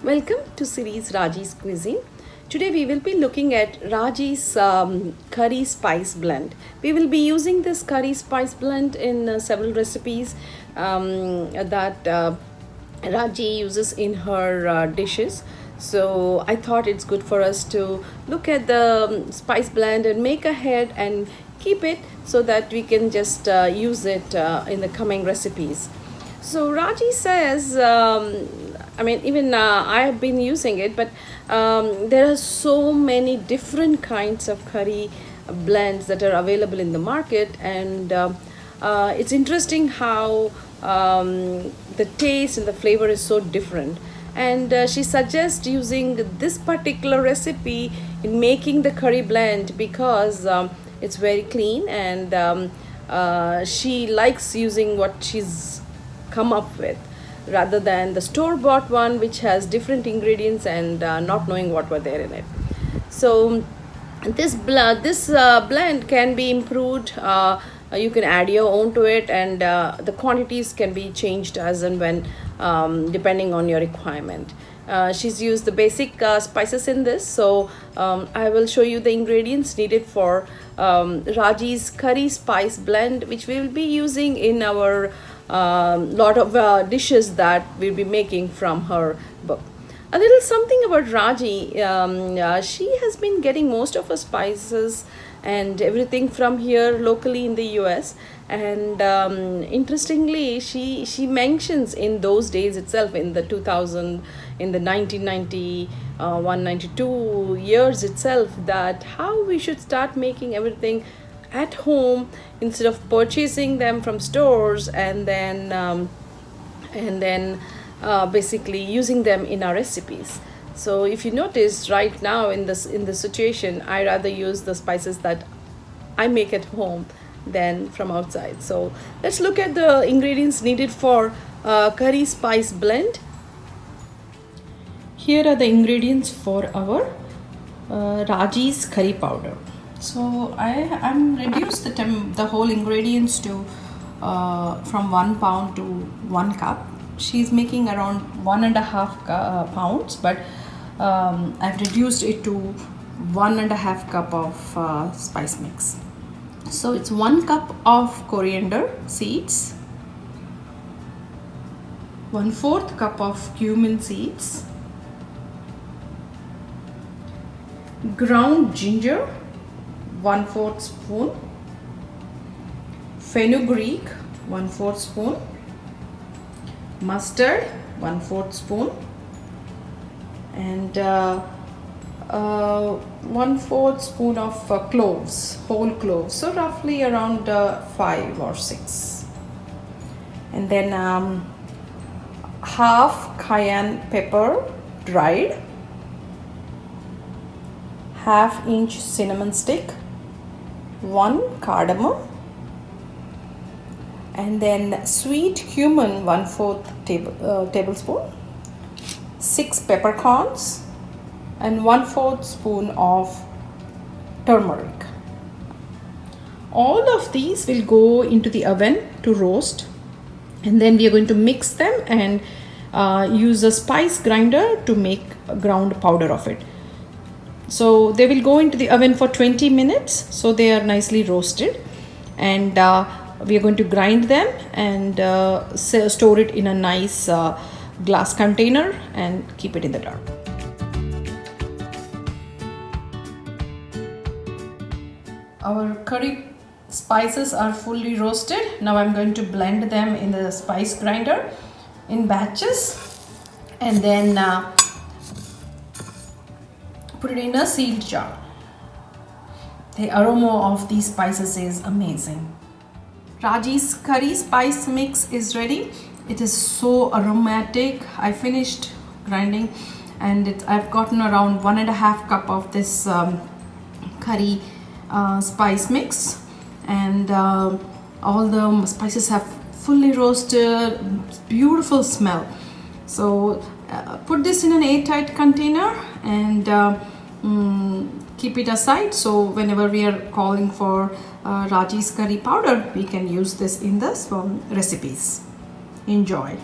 Welcome to series Raji's Cuisine. Today we will be looking at Raji's curry spice blend. We will be using this curry spice blend in several recipes that Raji uses in her dishes. So I thought it's good for us to look at the spice blend and make ahead and keep it so that we can just use it in the coming recipes. So Raji says, I mean, even I have been using it, but there are so many different kinds of curry blends that are available in the market, and it's interesting how the taste and the flavor is so different. And she suggests using this particular recipe in making the curry blend because it's very clean, and she likes using what she's come up with rather than the store bought one which has different ingredients and not knowing what were there in it. So this blend can be improved. You can add your own to it, and the quantities can be changed as and when depending on your requirement. She's used the basic spices in this, so I will show you the ingredients needed for Raji's curry spice blend, which we will be using in our lot of dishes that we'll be making from her book. A little something about Raji. She has been getting most of her spices and everything from here locally in the US. And interestingly, she mentions in those days itself, in the 2000, in the 1990, 192 years itself, that how we should start making everything at home instead of purchasing them from stores and then basically using them in our recipes. So if you notice right now in this situation, I rather use the spices that I make at home than from outside. So let's look at the ingredients needed for curry spice blend. Here are the ingredients for our Raji's curry powder. So I'm reduced the whole ingredients to from 1 pound to 1 cup. She's making around 1.5 pounds, but I've reduced it to 1.5 cup of spice mix. So it's 1 cup of coriander seeds, 1/4 cup of cumin seeds, ground ginger 1/4 spoon, fenugreek 1/4 spoon, mustard 1/4 spoon, and 1/4 spoon of cloves, whole cloves, so roughly around 5 or 6, and then half cayenne pepper dried, ½ inch cinnamon stick, 1 cardamom, and then sweet cumin 1/4 tablespoon, 6 peppercorns, and 1/4 spoon of turmeric. All of these will go into the oven to roast, and then we are going to mix them and use a spice grinder to make a ground powder of it. So they will go into the oven for 20 minutes, so they are nicely roasted, and we are going to grind them and store it in a nice glass container and keep it in the dark. Our curry spices are fully roasted. Now I'm going to blend them in the spice grinder in batches, and then put it in a sealed jar. The aroma of these spices is amazing. Raji's curry spice mix is ready. It is so aromatic. I finished grinding, and I've gotten around 1.5 cup of this curry spice mix, and all the spices have fully roasted. Beautiful smell. So put this in an airtight container and keep it aside, so whenever we are calling for Raji's curry powder, we can use this in the recipes. Enjoy.